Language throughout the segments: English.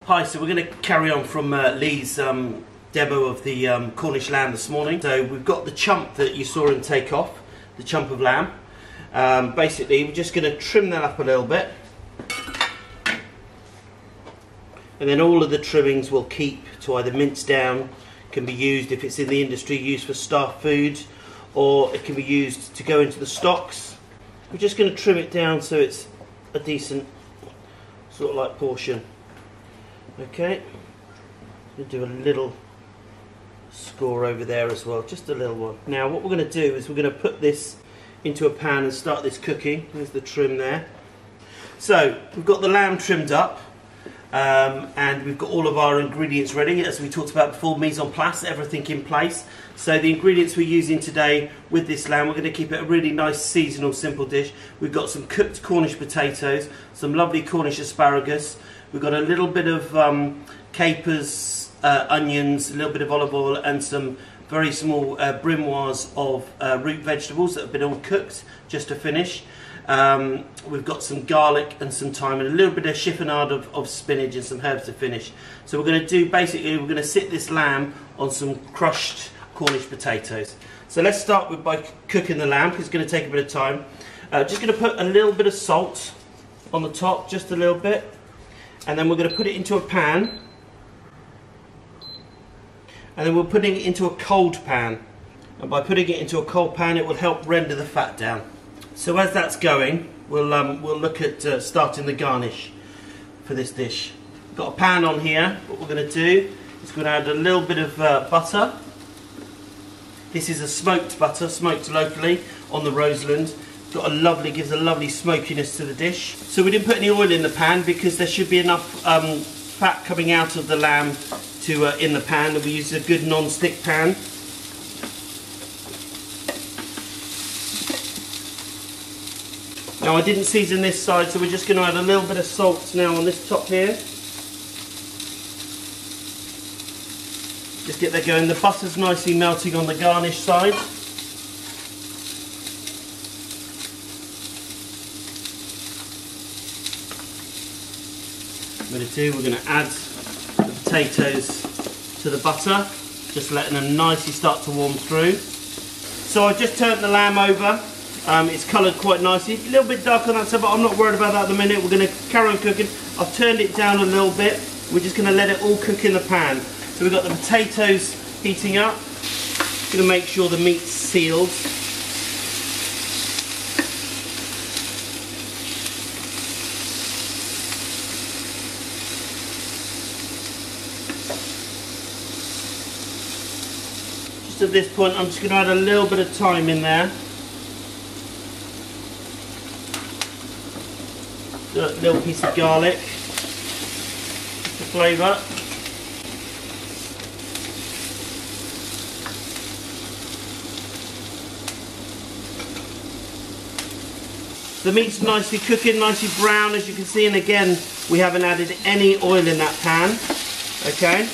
Hi, so we're going to carry on from Lee's demo of the Cornish lamb this morning. So we've got the chump that you saw him take off, the chump of lamb. Basically, we're just going to trim that up a little bit. And then all of the trimmings will keep to either mince down, can be used if it's in the industry, used for staff food, or it can be used to go into the stocks. We're just going to trim it down so it's a decent sort of like portion. Okay, we'll do a little score over there as well, just a little one. Now what we're going to do is we're going to put this into a pan and start this cooking. There's the trim there. So we've got the lamb trimmed up, and we've got all of our ingredients ready, as we talked about before, mise en place, everything in place. So the ingredients we're using today with this lamb, we're going to keep it a really nice seasonal simple dish. We've got some cooked Cornish potatoes, some lovely Cornish asparagus, we've got a little bit of capers, onions, a little bit of olive oil, and some very small brimoires of root vegetables that have been all cooked just to finish. We've got some garlic and some thyme and a little bit of chiffonade of spinach and some herbs to finish. So we're going to do, basically, we're going to sit this lamb on some crushed Cornish potatoes. So let's start by cooking the lamb, because it's going to take a bit of time. Just going to put a little bit of salt on the top, just a little bit. And then we're going to put it into a pan. And then we're putting it into a cold pan. And by putting it into a cold pan, it will help render the fat down. So as that's going, we'll look at starting the garnish for this dish. We've got a pan on here. What we're going to do is we're going to add a little bit of butter. This is a smoked butter, smoked locally on the Roseland. Got a lovely, gives a lovely smokiness to the dish. So we didn't put any oil in the pan because there should be enough fat coming out of the lamb to in the pan. And we use a good non-stick pan. Now I didn't season this side, so we're just going to add a little bit of salt now on this top here. Just get that going. The butter's nicely melting on the garnish side. What we're going to do, we're going to add the potatoes to the butter, just letting them nicely start to warm through. So I've just turned the lamb over. It's coloured quite nicely, a little bit dark on that side, but I'm not worried about that at the minute. We're going to carry on cooking. I've turned it down a little bit. We're just going to let it all cook in the pan. So we've got the potatoes heating up. Going to make sure the meat's sealed. Just at this point, I'm just going to add a little bit of thyme in there. A little piece of garlic, just the flavour. The meat's nicely cooking, nicely brown, as you can see, and again, we haven't added any oil in that pan. Okay,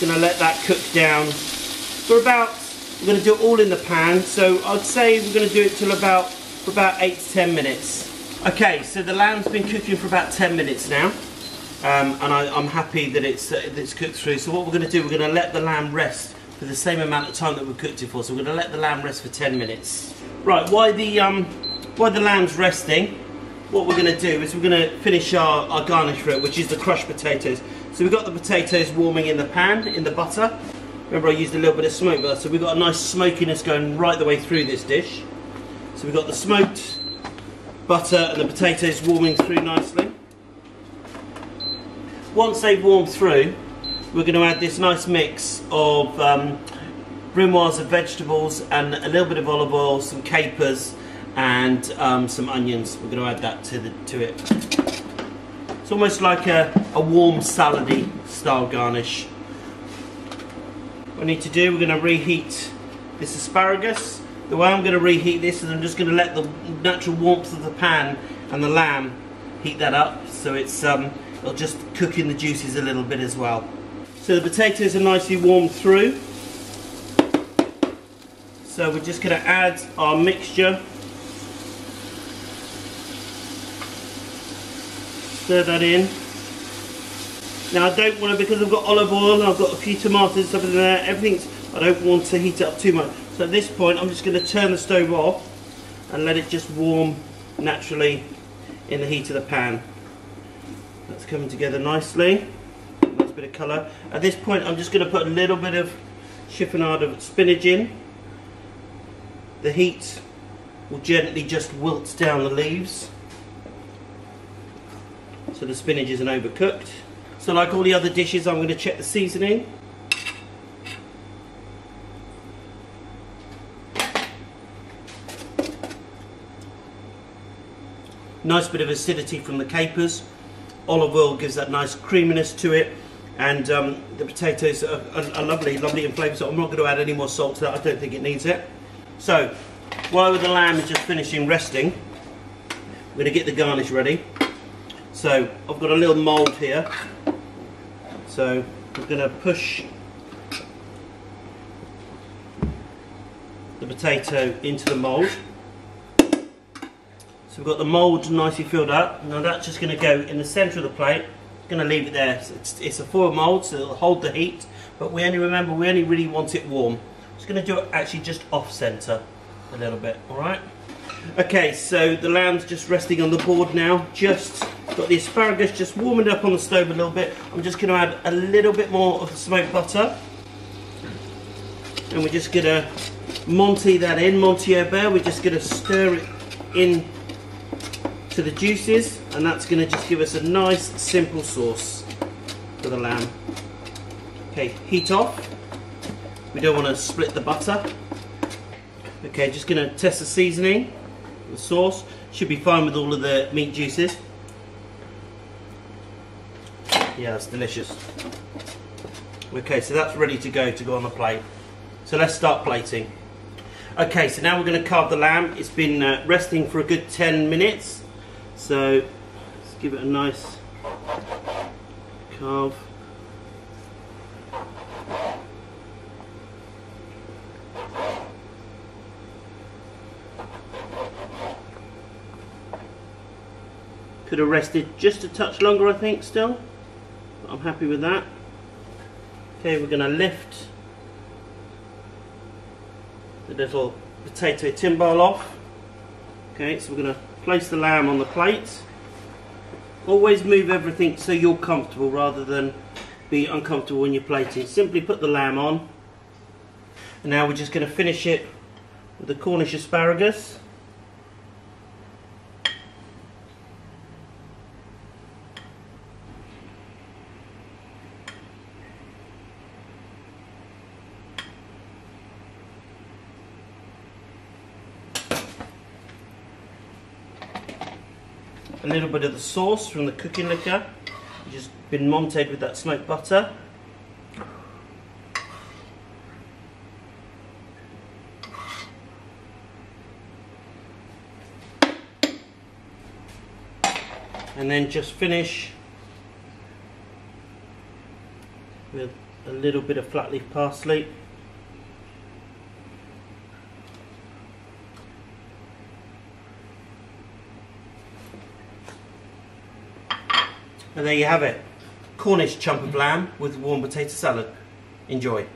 gonna let that cook down for about. We're gonna do it all in the pan, so I'd say we're gonna do it till for about 8 to 10 minutes. Okay, so the lamb's been cooking for about 10 minutes now, and I'm happy that it's cooked through. So what we're going to do, we're going to let the lamb rest for the same amount of time that we cooked it for. So we're going to let the lamb rest for 10 minutes. Right, while the lamb's resting, what we're going to do is we're going to finish our garnish for it, which is the crushed potatoes. So we've got the potatoes warming in the pan, in the butter. Remember, I used a little bit of smoked butter, so we've got a nice smokiness going right the way through this dish. So we've got the smoked butter and the potatoes warming through nicely. Once they've warmed through, we're going to add this nice mix of brimoires of vegetables and a little bit of olive oil, some capers, and some onions. We're going to add that to it. It's almost like a warm salady style garnish. What we need to do, we're going to reheat this asparagus. The way I'm going to reheat this is I'm just going to let the natural warmth of the pan and the lamb heat that up, so it'll just cook in the juices a little bit as well. So the potatoes are nicely warmed through. So we're just going to add our mixture. Stir that in. Now I don't want to, because I've got olive oil and I've got a few tomatoes and stuff in there, I don't want to heat it up too much. So at this point I'm just going to turn the stove off and let it just warm naturally in the heat of the pan. That's coming together nicely. Nice bit of colour. At this point I'm just going to put a little bit of chiffonade of spinach in. The heat will gently just wilt down the leaves so the spinach isn't overcooked. So like all the other dishes, I'm going to check the seasoning. Nice bit of acidity from the capers. Olive oil gives that nice creaminess to it, and the potatoes are lovely in flavour, so I'm not going to add any more salt to that. I don't think it needs it. So while the lamb is just finishing resting, I'm going to get the garnish ready. So I've got a little mould here, so I'm going to push the potato into the mould. So we've got the mould nicely filled up. Now that's just going to go in the centre of the plate. I'm going to leave it there. So it's a foil mould, so it'll hold the heat, but we only really want it warm. I'm just going to do it actually just off centre a little bit, alright? Okay, so the lamb's just resting on the board now. Just got the asparagus just warming up on the stove a little bit. I'm just going to add a little bit more of the smoked butter. And we're just going to Monty that in, Monty Herbert. We're just going to stir it in to the juices, and that's going to just give us a nice simple sauce for the lamb. Okay, heat off. We don't want to split the butter. Okay, just going to test the seasoning. The sauce should be fine with all of the meat juices. Yeah, it's delicious. Okay, so that's ready to go on the plate. So let's start plating. Okay, so now we're going to carve the lamb. It's been resting for a good 10 minutes. So let's give it a nice carve. Could have rested just a touch longer, I think, still. But I'm happy with that. Okay, we're going to lift the little potato timbale off. Okay, so we're going to place the lamb on the plate. Always move everything so you're comfortable rather than be uncomfortable when you're plating. Simply put the lamb on. And now we're just going to finish it with the Cornish asparagus. A little bit of the sauce from the cooking liquor, just been monted with that smoked butter. And then just finish with a little bit of flat leaf parsley. And there you have it, Cornish chump of lamb with warm potato salad. Enjoy.